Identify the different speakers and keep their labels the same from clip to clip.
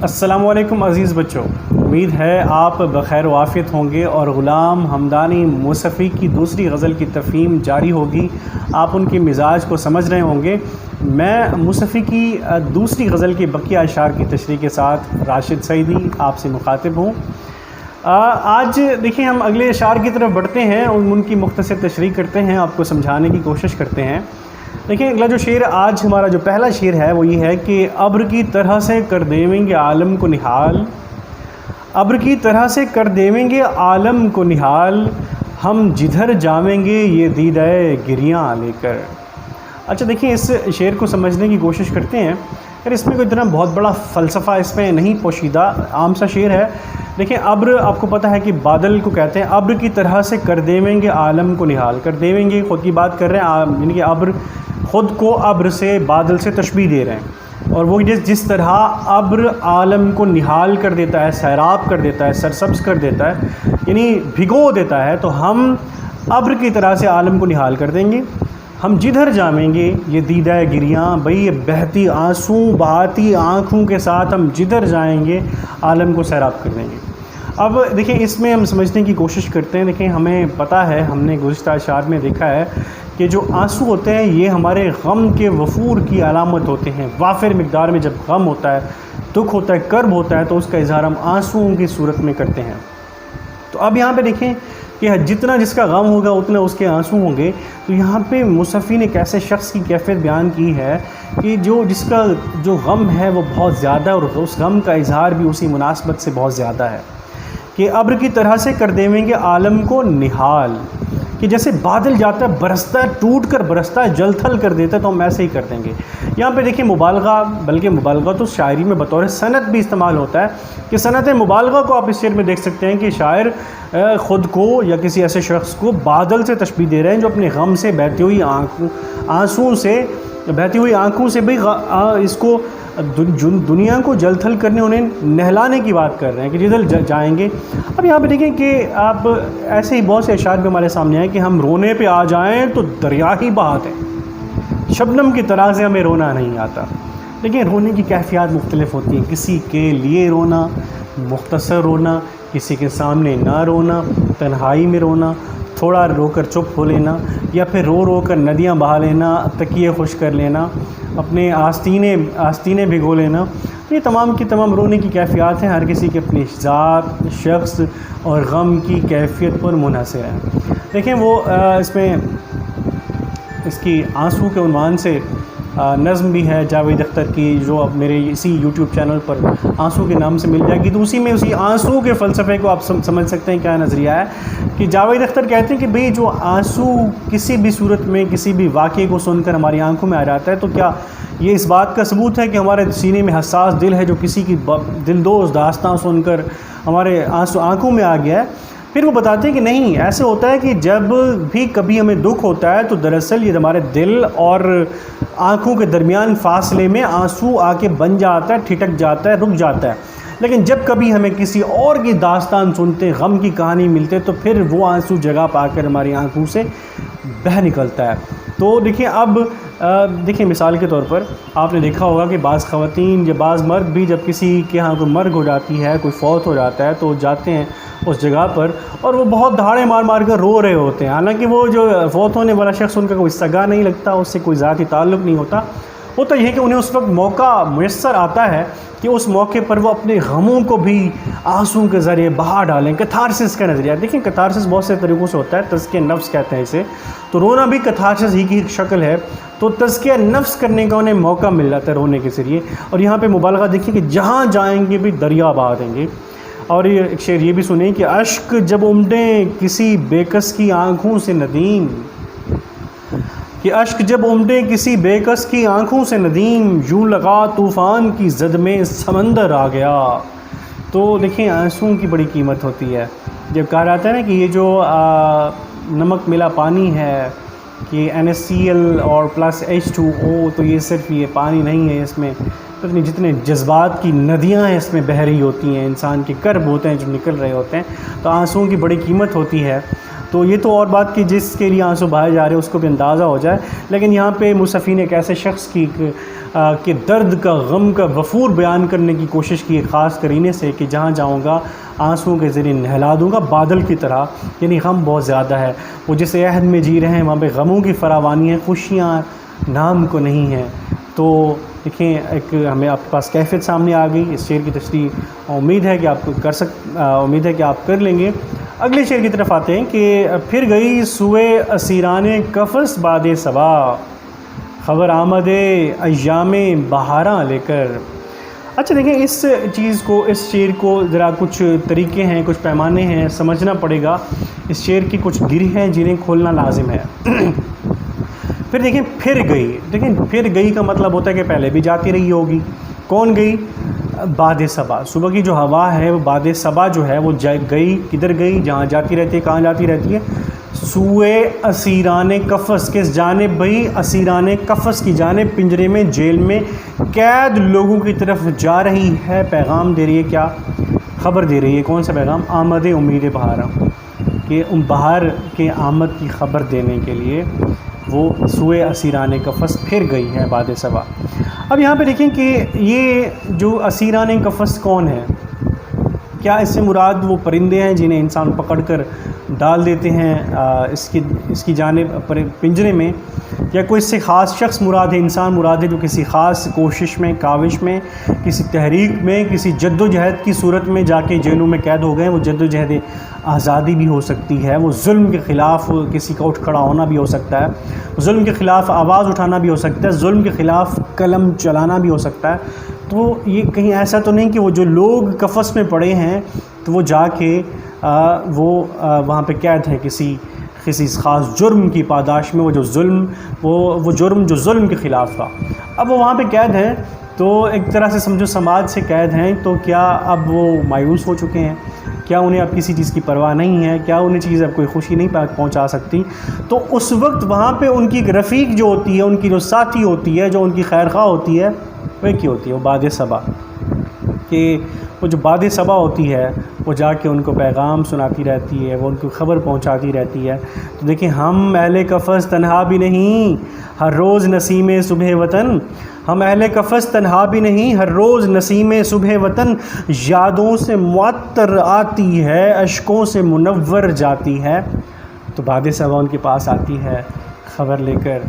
Speaker 1: السلام علیکم عزیز بچوں، امید ہے آپ بخیر و عافیت ہوں گے اور غلام حمدانی موسفی کی دوسری غزل کی تفہیم جاری ہوگی۔ آپ ان کے مزاج کو سمجھ رہے ہوں گے۔ میں موسفی کی دوسری غزل کی بقیہ اشعار کی تشریح کے ساتھ راشد سعیدی آپ سے مخاطب ہوں۔ آج دیکھیں ہم اگلے اشعار کی طرف بڑھتے ہیں اور ان کی مختصر تشریح کرتے ہیں، آپ کو سمجھانے کی کوشش کرتے ہیں۔ دیکھیں اگلا جو شعر آج ہمارا جو پہلا شعر ہے وہ یہ ہے کہ ابر کی طرح سے کر دیویں گے عالم کو نہال، ابر کی طرح سے کر دیویں گے عالم کو نہال، ہم جدھر جاویں گے یہ دیدہ گریاں لے کر۔ اچھا دیکھیں اس شعر کو سمجھنے کی کوشش کرتے ہیں، پھر اس میں کوئی اتنا بہت بڑا فلسفہ اس میں نہیں پوشیدہ، عام سا شعر ہے۔ دیکھیں ابر آپ کو پتہ ہے کہ بادل کو کہتے ہیں، ابر کی طرح سے کر دیویں گے عالم کو نہال، کر دیویں گے خود کی بات کر رہے ہیں، یعنی کہ ابر خود کو ابر سے بادل سے تشبیہ دے رہے ہیں، اور وہ جس طرح ابر عالم کو نہال کر دیتا ہے، سیراب کر دیتا ہے، سرسبز کر دیتا ہے، یعنی بھگو دیتا ہے، تو ہم ابر کی طرح سے عالم کو نہال کر دیں گے۔ ہم جدھر جائیں گے یہ دیدہ گریاں، بھئی یہ بہتی آنسو بہاتی آنکھوں کے ساتھ ہم جدھر جائیں گے عالم کو سیراب کر دیں گے۔ اب دیکھیں اس میں ہم سمجھنے کی کوشش کرتے ہیں۔ دیکھیں ہمیں پتہ ہے، ہم نے گزشتہ اشعار میں دیکھا ہے کہ جو آنسو ہوتے ہیں یہ ہمارے غم کے وفور کی علامت ہوتے ہیں۔ وافر مقدار میں جب غم ہوتا ہے، دکھ ہوتا ہے، کرب ہوتا ہے، تو اس کا اظہار ہم آنسوؤں کی صورت میں کرتے ہیں۔ تو اب یہاں پہ دیکھیں کہ جتنا جس کا غم ہوگا اتنا اس کے آنسو ہوں گے۔ تو یہاں پہ موسفی نے ایک ایسے شخص کی کیفیت بیان کی ہے کہ جس کا جو غم ہے وہ بہت زیادہ ہے، اور اس غم کا اظہار بھی اسی مناسبت سے بہت زیادہ ہے کہ ابر کی طرح سے کر دیویں گے عالم کو نہال، کہ جیسے بادل جاتا ہے برستا ہے، ٹوٹ کر برستا ہے، جل تھل کر دیتا ہے، تو ہم ایسے ہی کر دیں گے۔ یہاں پہ دیکھیں مبالغہ، بلکہ مبالغہ تو شاعری میں بطور صنعت بھی استعمال ہوتا ہے کہ صنعت مبالغہ کو آپ اس شعر میں دیکھ سکتے ہیں کہ شاعر خود کو یا کسی ایسے شخص کو بادل سے تشبیہ دے رہے ہیں جو اپنے غم سے بہتی ہوئی آنکھوں سے بھی اس کو دنیا کو جل تھل کرنے، انہیں نہلانے کی بات کر رہے ہیں کہ جدھر جائیں گے۔ اب یہاں پہ دیکھیں کہ آپ ایسے ہی بہت سے اشعار بھی ہمارے سامنے ہیں کہ ہم رونے پہ آ جائیں تو دریا ہی بہاتے ہیں، شبنم کی طرح سے ہمیں رونا نہیں آتا۔ لیکن رونے کی کیفیات مختلف ہوتی ہیں، کسی کے لیے رونا، مختصر رونا، کسی کے سامنے نہ رونا، تنہائی میں رونا، تھوڑا رو کر چپ ہو لینا، یا پھر رو رو کر ندیاں بہا لینا، تکیے خشک کر لینا، اپنے آستینے بھگو لینا۔ یہ تمام کی تمام رونے کی کیفیات ہیں، ہر کسی کے اپنی ذات، شخص اور غم کی کیفیت پر منحصر ہے۔ دیکھیں وہ اس کی آنسو کے عنوان سے نظم بھی ہے جاوید اختر کی، جو اب میرے اسی یوٹیوب چینل پر آنسو کے نام سے مل جائے گی۔ تو اسی آنسو کے فلسفے کو آپ سمجھ سکتے ہیں کیا نظریہ ہے کہ جاوید اختر کہتے ہیں کہ بھئی جو آنسو کسی بھی صورت میں کسی بھی واقعے کو سن کر ہماری آنکھوں میں آ جاتا ہے، تو کیا یہ اس بات کا ثبوت ہے کہ ہمارے سینے میں حساس دل ہے جو کسی کی دلدوز داستان سن کر ہمارے آنکھوں میں آ گیا ہے؟ پھر وہ بتاتے ہیں کہ نہیں، ایسے ہوتا ہے کہ جب بھی کبھی ہمیں دکھ ہوتا ہے تو دراصل یہ ہمارے دل اور آنکھوں کے درمیان فاصلے میں آنسو آ کے بن جاتا ہے، ٹھٹک جاتا ہے، رک جاتا ہے۔ لیکن جب کبھی ہمیں کسی اور کی داستان سنتے، غم کی کہانی ملتے، تو پھر وہ آنسو جگہ پا کر ہماری آنکھوں سے بہہ نکلتا ہے۔ تو دیکھیں اب دیکھیں مثال کے طور پر آپ نے دیکھا ہوگا کہ بعض خواتین یا بعض مرد بھی جب کسی کے ہاں کوئی مرگ ہو جاتی ہے، کوئی فوت ہو جاتا ہے، تو جاتے ہیں اس جگہ پر اور وہ بہت دھاڑے مار مار کر رو رہے ہوتے ہیں، حالانکہ وہ جو فوت ہونے والا شخص ان کا کوئی سگا نہیں لگتا، اس سے کوئی ذاتی تعلق نہیں ہوتا۔ ہوتا یہ ہے کہ انہیں اس وقت موقع میسر آتا ہے کہ اس موقع پر وہ اپنے غموں کو بھی آنسو کے ذریعے بہا ڈالیں۔ کتھارسس کا نظریہ دیکھیں، کتھارسس بہت سے طریقوں سے ہوتا ہے، تزکیہ نفس کہتے ہیں اسے، تو رونا بھی کتھارسس ہی کی ایک شکل ہے۔ تو تزکیہ نفس کرنے کا انہیں موقع مل جاتا ہے رونے کے ذریعے۔ اور یہاں پہ مبالغہ دیکھیں کہ جہاں جائیں گے بھی دریا بہا دیں گے۔ اور یہ ایک شعر یہ بھی سنیں کہ اشک جب امٹیں کسی بے کس کی آنکھوں سے ندیم، کہ اشک جب امٹیں کسی بے کس کی آنکھوں سے ندیم، یوں لگا طوفان کی زد میں سمندر آ گیا۔ تو دیکھیں آنسوؤں کی بڑی قیمت ہوتی ہے۔ جب کہا جاتا ہے نا کہ یہ جو نمک ملا پانی ہے کہ NaCl اور +H2O، تو یہ صرف یہ پانی نہیں ہے، اس میں جتنے جذبات کی ندیاں ہیں اس میں بہہ رہی ہوتی ہیں، انسان کے کرب ہوتے ہیں جو نکل رہے ہوتے ہیں۔ تو آنسوؤں کی بڑی قیمت ہوتی ہے۔ تو یہ تو اور بات کہ جس کے لیے آنسو بہائے جا رہے ہیں اس کو بھی اندازہ ہو جائے، لیکن یہاں پہ مصفی نے ایک ایسے شخص کی کہ درد کا، غم کا وفور بیان کرنے کی کوشش کی، خاص قرینے سے کہ جہاں جاؤں گا آنسوؤں کے ذریعے نہلا دوں گا بادل کی طرح، یعنی غم بہت زیادہ ہے، وہ جس عہد میں جی رہے ہیں وہاں پہ غموں کی فراوانی ہے، خوشیاں نام کو نہیں ہیں۔ تو دیکھیں ایک ہمیں آپ کے پاس کیفیت سامنے آ گئی اس شعر کی تشریح، امید ہے کہ آپ کر لیں گے۔ اگلے شعر کی طرف آتے ہیں کہ پھر گئی سوئے اسیران قفس باد صبا، خبر آمد ایام بہاراں لے کر۔ اچھا دیکھیں اس چیز کو، اس شعر کو ذرا کچھ طریقے ہیں، کچھ پیمانے ہیں، سمجھنا پڑے گا، اس شعر کی کچھ گرہ ہیں جنہیں کھولنا لازم ہے۔ پھر دیکھیں پھر گئی، دیکھیں پھر گئی کا مطلب ہوتا ہے کہ پہلے بھی جاتی رہی ہوگی۔ کون گئی؟ باد صبا، صبح کی جو ہوا ہے وہ باد صبا جو ہے وہ گئی، کدھر گئی؟ جہاں جاتی رہتی ہے۔ کہاں جاتی رہتی ہے؟ سوئے اسیران قفس، کس جانب بھئی؟ اسیران قفس کی جانب، پنجرے میں، جیل میں قید لوگوں کی طرف جا رہی ہے، پیغام دے رہی ہے، کیا خبر دے رہی ہے؟ کون سا پیغام؟ آمد امید بہاراں، کہ بہار کے آمد کی خبر دینے کے لیے وہ سوئے اسیران قفس پھر گئی ہے باد صبا۔ اب یہاں پہ دیکھیں کہ یہ جو اسیران قفس کون ہے؟ کیا اس سے مراد وہ پرندے ہیں جنہیں انسان پکڑ کر ڈال دیتے ہیں اس کی جانب پنجرے میں، یا کوئی اس سے خاص شخص مراد ہے، انسان مراد ہے جو کسی خاص کوشش میں، کاوش میں، کسی تحریک میں، کسی جد و جہد کی صورت میں جا کے جیلوں میں قید ہو گئے؟ وہ جد و جہد آزادی بھی ہو سکتی ہے، وہ ظلم کے خلاف کسی کا اٹھ کھڑا ہونا بھی ہو سکتا ہے، ظلم کے خلاف آواز اٹھانا بھی ہو سکتا ہے، ظلم کے خلاف قلم چلانا بھی ہو سکتا ہے۔ تو یہ کہیں ایسا تو نہیں کہ وہ جو لوگ قفس میں پڑے ہیں تو وہ جا کے وہاں پہ قید ہیں کسی خاص جرم کی پاداش میں، وہ جو ظلم، وہ جرم جو ظلم کے خلاف تھا، اب وہ وہاں پہ قید ہیں، تو ایک طرح سے سمجھو سماج سے قید ہیں، تو کیا اب وہ مایوس ہو چکے ہیں؟ کیا انہیں اب کسی چیز کی پرواہ نہیں ہے؟ کیا انہیں چیز اب کوئی خوشی نہیں پہنچا سکتی؟ تو اس وقت وہاں پہ ان کی ایک رفیق جو ہوتی ہے، ان کی جو ساتھی ہوتی ہے، جو ان کی خیر خواہ ہوتی ہے، وہ کی ہوتی ہے، وہ باد صبا، کہ وہ جو باد صبا ہوتی ہے وہ جا کے ان کو پیغام سناتی رہتی ہے، وہ ان کو خبر پہنچاتی رہتی ہے۔ تو دیکھیں ہم اہل قفس تنہا بھی نہیں، ہر روز نسیم صبح وطن، ہم اہل قفس تنہا بھی نہیں، ہر روز نسیم صبح وطن، یادوں سے معطر آتی ہے، اشکوں سے منور جاتی ہے۔ تو باد صبا ان کے پاس آتی ہے خبر لے کر،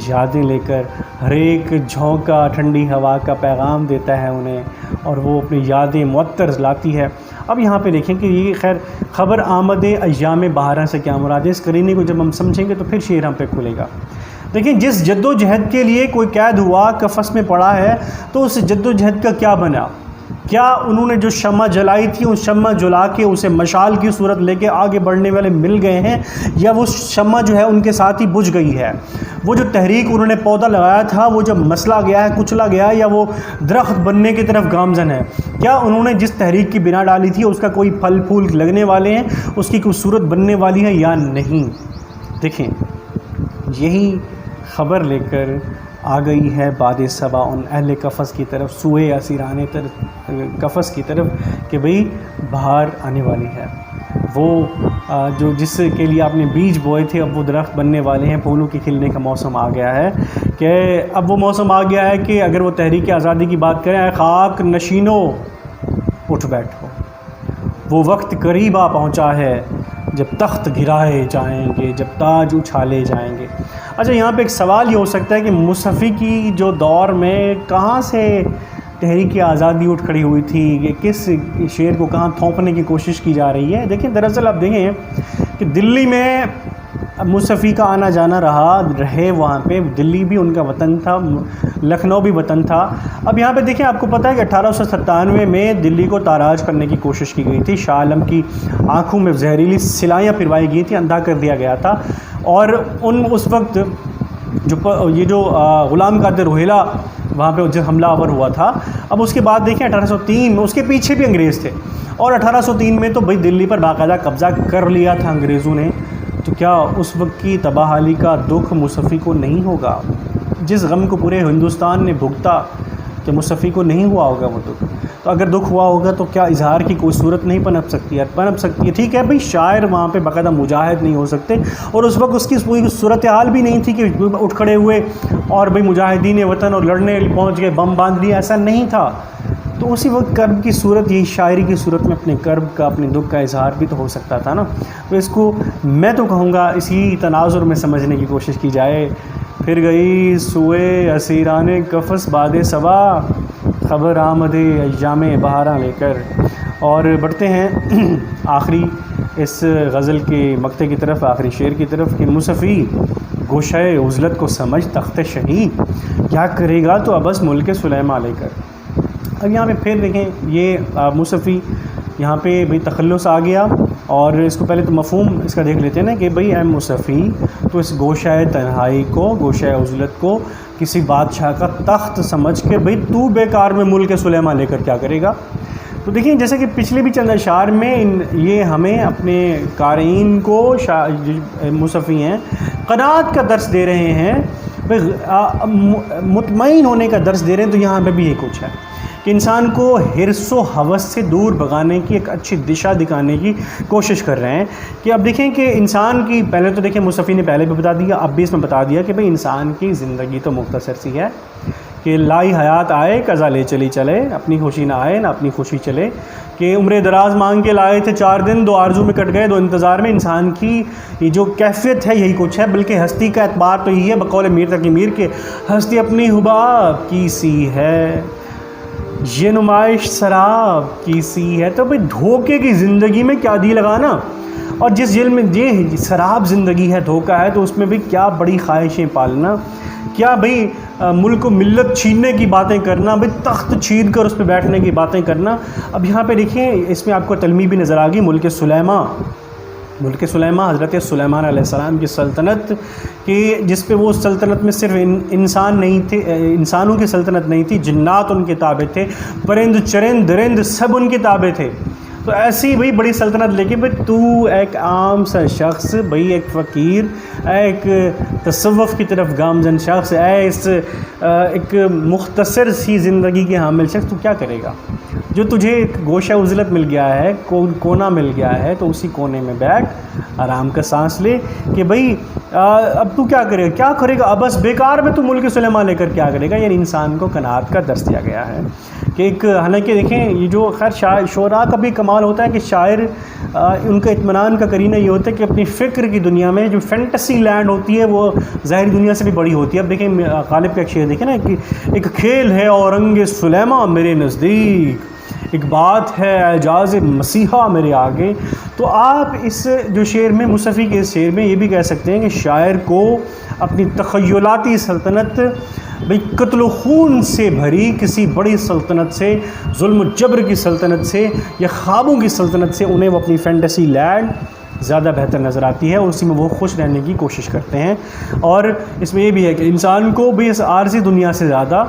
Speaker 1: یادیں لے کر، ہر ایک جھونکا ٹھنڈی ہوا کا پیغام دیتا ہے انہیں، اور وہ اپنی یادیں معطر لاتی ہے۔ اب یہاں پہ دیکھیں کہ یہ خیر خبر آمد ایام بہاراں سے کیا مراد ہے؟ اس قرینے کو جب ہم سمجھیں گے تو پھر شعر ہم پہ کھلے گا۔ دیکھیں جس جد و جہد کے لیے کوئی قید ہوا، قفس میں پڑا ہے، تو اس جد و جہد کا کیا بنا؟ کیا انہوں نے جو شمع جلائی تھی اس شمع جلا کے اسے مشال کی صورت لے کے آگے بڑھنے والے مل گئے ہیں، یا وہ شمع جو ہے ان کے ساتھ ہی بجھ گئی ہے؟ وہ جو تحریک انہوں نے پودا لگایا تھا وہ جب مسلا گیا ہے، کچلا گیا ہے، یا وہ درخت بننے کی طرف گامزن ہے؟ کیا انہوں نے جس تحریک کی بنا ڈالی تھی اس کا کوئی پھل پھول لگنے والے ہیں، اس کی کوئی صورت بننے والی ہے یا نہیں؟ دیکھیں یہی خبر لے کر آ گئی ہے باد صبا ان اہل قفس کی طرف، سوئے اسیران قفس کی طرف، کہ بھئی بہار آنے والی ہے۔ وہ جو جس کے لیے آپ نے بیج بوئے تھے اب وہ درخت بننے والے ہیں، پھولوں کے کھلنے کا موسم آ گیا ہے، کہ اب وہ موسم آ گیا ہے کہ اگر وہ تحریک آزادی کی بات کریں، اے خاک نشینو اٹھ بیٹھو، وہ وقت قریب آ پہنچا ہے جب تخت گرائے جائیں گے، جب تاج اچھالے جائیں گے۔ اچھا یہاں پہ ایک سوال یہ ہو سکتا ہے کہ مصفی کی جو دور میں کہاں سے تحریک آزادی اٹھ کھڑی ہوئی تھی، یہ کس شعر کو کہاں تھوپنے کی کوشش کی جا رہی ہے؟ دیکھیں دراصل آپ دیکھیں کہ دلی میں مصفی کا آنا جانا رہے، وہاں پہ دلی بھی ان کا وطن تھا، لکھنؤ بھی وطن تھا۔ اب یہاں پہ دیکھیں آپ کو پتہ ہے کہ 1897 میں دلی کو تاراج کرنے کی کوشش کی گئی تھی، شاہ عالم کی آنکھوں میں زہریلی سلائیاں پھروائی گئی تھیں، اندھا کر دیا گیا تھا، اور اس وقت جو غلام قادر روہیلا وہاں پہ جو حملہ آور ہوا تھا، اب اس کے بعد دیکھیں 1803 میں اس کے پیچھے بھی انگریز تھے، اور 1803 میں تو بھئی دلی پر باقاعدہ قبضہ کر لیا تھا انگریزوں نے، تو کیا اس وقت کی تباہی کا دکھ مصفی کو نہیں ہوگا؟ جس غم کو پورے ہندوستان نے بھگتا، کہ مصطفی کو نہیں ہوا ہوگا وہ دکھ؟ تو اگر دکھ ہوا ہوگا تو کیا اظہار کی کوئی صورت نہیں پنپ سکتی ہے؟ پنپ سکتی ہے. ٹھیک ہے بھائی، شاعر وہاں پہ باقاعدہ مجاہد نہیں ہو سکتے، اور اس وقت اس کی کوئی صورتحال بھی نہیں تھی کہ اٹھ کھڑے ہوئے اور بھائی مجاہدین وطن اور لڑنے پہنچ گئے، بم باندھ لیا، ایسا نہیں تھا. تو اسی وقت کرب کی صورت، یہی شاعری کی صورت میں اپنے کرب کا، اپنے دکھ کا اظہار بھی تو ہو سکتا تھا نا. تو اس کو میں تو کہوں گا اسی تناظر میں سمجھنے کی کوشش کی جائے. پھر گئی سوئے اسیران قفس باد صبا، خبر آمد ایام بہاراں لے کر. اور بڑھتے ہیں آخری اس غزل کے مقطع کی طرف، آخری شعر کی طرف، کہ مصطفی گوشۂ عزلت کو سمجھ تخت شہی، کیا کرے گا تو ابس ملک سلیماں لے کر. اب یہاں پہ پھر دیکھیں یہ مصطفی یہاں پہ بھئی تخلص آ گیا، اور اس کو پہلے تو مفہوم اس کا دیکھ لیتے ہیں نا کہ بھئی اے مصطفی، تو اس گوشۂ تنہائی کو، گوشۂ عزلت کو کسی بادشاہ کا تخت سمجھ کے بھئی تو بیکار میں ملک سلیماں لے کر کیا کرے گا. تو دیکھیں جیسے کہ پچھلے بھی چند اشعار میں یہ ہمیں اپنے قارئین کو مصطفی ہیں قناعت کا درس دے رہے ہیں، مطمئن ہونے کا درس دے رہے ہیں. تو یہاں پہ بھی یہ کچھ ہے کہ انسان کو حرص و ہوس سے دور بھگانے کی ایک اچھی دشا دکھانے کی کوشش کر رہے ہیں. کہ اب دیکھیں کہ انسان کی، پہلے تو دیکھیں مصطفی نے پہلے بھی بتا دیا، اب بھی اس میں بتا دیا کہ بھئی انسان کی زندگی تو مختصر سی ہے، کہ لائی حیات آئے قضا لے چلی چلے، اپنی خوشی نہ آئے نہ اپنی خوشی چلے. کہ عمر دراز مانگ کے لائے تھے 4 دن، 2 آرزو میں کٹ گئے 2 انتظار میں. انسان کی یہ جو کیفیت ہے یہی کچھ ہے. بلکہ ہستی کا اعتبار تو یہی ہے بقول میر تقی میر کے، ہستی اپنی حباب کی سی ہے، یہ نمائش سراب کی سی ہے. تو بھئی دھوکے کی زندگی میں کیا دی لگانا، اور جس جیل میں یہ سراب زندگی ہے، دھوکہ ہے، تو اس میں بھی کیا بڑی خواہشیں پالنا، کیا بھئی ملک و ملت چھیننے کی باتیں کرنا، بھئی تخت چھین کر اس پہ بیٹھنے کی باتیں کرنا. اب یہاں پہ دیکھیں اس میں آپ کو تلمیح بھی نظر آ گئی. ملک سلیماں حضرت سلیمان علیہ السلام کی سلطنت، کہ جس پہ وہ سلطنت میں صرف انسان نہیں تھے، انسانوں کی سلطنت نہیں تھی، جنات ان کے تابع تھے، پرند چرند درند سب ان کے تابع تھے. تو ایسی بھئی بڑی سلطنت لے کے بھئی تو ایک عام سا شخص، بھئی ایک فقیر، ایک تصوف کی طرف گامزن شخص، ایک مختصر سی زندگی کے حامل شخص، تو کیا کرے گا؟ جو تجھے ایک گوشہ عزلت مل گیا ہے، کونا مل گیا ہے، تو اسی کونے میں بیٹھ آرام کا سانس لے. کہ بھئی اب تو کیا کرے گا بس بیکار میں تو ملک سلیماں لے کر کیا کرے گا. یعنی انسان کو قناعت کا درس دیا گیا ہے کہ ایک، حالانکہ دیکھیں یہ جو خیر شعراء کا بھی کمال ہوتا ہے کہ شاعر ان کا اطمینان کا کرینہ یہ ہوتا ہے کہ اپنی فکر کی دنیا میں جو فینٹیسی لینڈ ہوتی ہے وہ ظاہری دنیا سے بھی بڑی ہوتی ہے. اب دیکھیں غالب کا ایک شعر دیکھیں نا کہ ایک کھیل ہے اورنگ سلیماں میرے نزدیک، ایک بات ہے اعجاز مسیحا میرے آگے. تو آپ اس جو شعر میں، مصطفی کے اس شعر میں یہ بھی کہہ سکتے ہیں کہ شاعر کو اپنی تخیلاتی سلطنت، بھئی قتل و خون سے بھری کسی بڑی سلطنت سے، ظلم و جبر کی سلطنت سے یا خوابوں کی سلطنت سے، انہیں وہ اپنی فینٹیسی لینڈ زیادہ بہتر نظر آتی ہے، اور اسی میں وہ خوش رہنے کی کوشش کرتے ہیں. اور اس میں یہ بھی ہے کہ انسان کو بھی اس عارضی دنیا سے زیادہ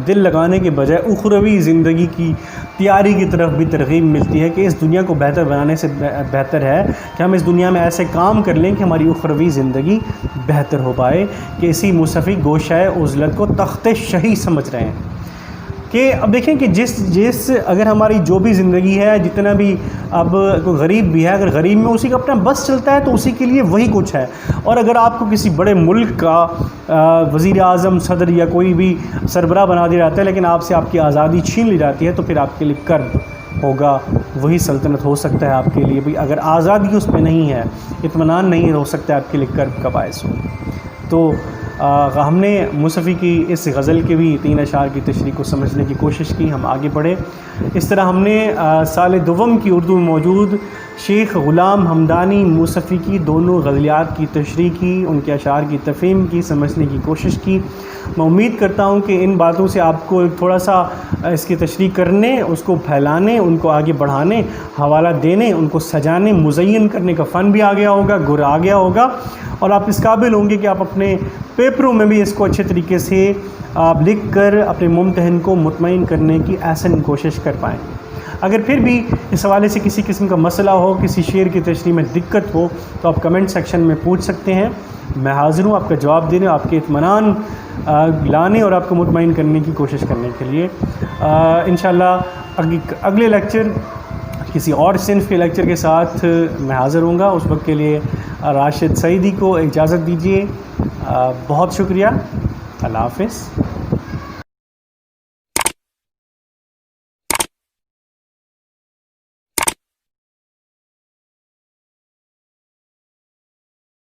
Speaker 1: دل لگانے کے بجائے اخروی زندگی کی تیاری کی طرف بھی ترغیب ملتی ہے، کہ اس دنیا کو بہتر بنانے سے بہتر ہے کہ ہم اس دنیا میں ایسے کام کر لیں کہ ہماری اخروی زندگی بہتر ہو پائے. کہ اسی مصطفی گوشۂ عزلت کو تخت شہی سمجھ رہے ہیں. کہ اب دیکھیں کہ جس اگر ہماری جو بھی زندگی ہے، جتنا بھی، اب کوئی غریب بھی ہے، اگر غریب میں اسی کا اپنا بس چلتا ہے تو اسی کے لیے وہی کچھ ہے. اور اگر آپ کو کسی بڑے ملک کا وزیر اعظم، صدر یا کوئی بھی سربراہ بنا دیا جاتا ہے، لیکن آپ سے آپ کی آزادی چھین لی جاتی ہے، تو پھر آپ کے لیے کرب ہوگا. وہی سلطنت ہو سکتا ہے آپ کے لیے بھی، اگر آزادی اس میں نہیں ہے، اطمینان نہیں، ہو سکتا ہے آپ کے لیے کرب کا باعث ہو. تو ہم نے مصطفی کی اس غزل کے بھی 3 اشعار کی تشریح کو سمجھنے کی کوشش کی. ہم آگے بڑھے. اس طرح ہم نے سال دوم کی اردو میں موجود شیخ غلام حمدانی مصطفی کی دونوں غزلیات کی تشریح کی، ان کے اشعار کی تفہیم کی، سمجھنے کی کوشش کی. میں امید کرتا ہوں کہ ان باتوں سے آپ کو تھوڑا سا اس کی تشریح کرنے، اس کو پھیلانے، ان کو آگے بڑھانے، حوالہ دینے، ان کو سجانے، مزین کرنے کا فن بھی آ گیا ہوگا، گر آ گیا ہوگا. اور آپ اس قابل ہوں گے کہ آپ اپنے پیپروں میں بھی اس کو اچھے طریقے سے آپ لکھ کر اپنے ممتحن کو مطمئن کرنے کی احسن کوشش کر پائیں. اگر پھر بھی اس حوالے سے کسی قسم کا مسئلہ ہو، کسی شعر کی تشریح میں دقت ہو، تو آپ کمنٹ سیکشن میں پوچھ سکتے ہیں. میں حاضر ہوں آپ کا جواب دینے، آپ کے اطمینان لانے اور آپ کو مطمئن کرنے کی کوشش کرنے کے لیے۔ انشاءاللہ اگلے لیکچر کسی اور صنف کے لیکچر کے ساتھ میں حاضر ہوں گا۔ اس وقت کے لیے راشد سعیدی کو اجازت دیجیے، بہت شکریہ، اللہ حافظ۔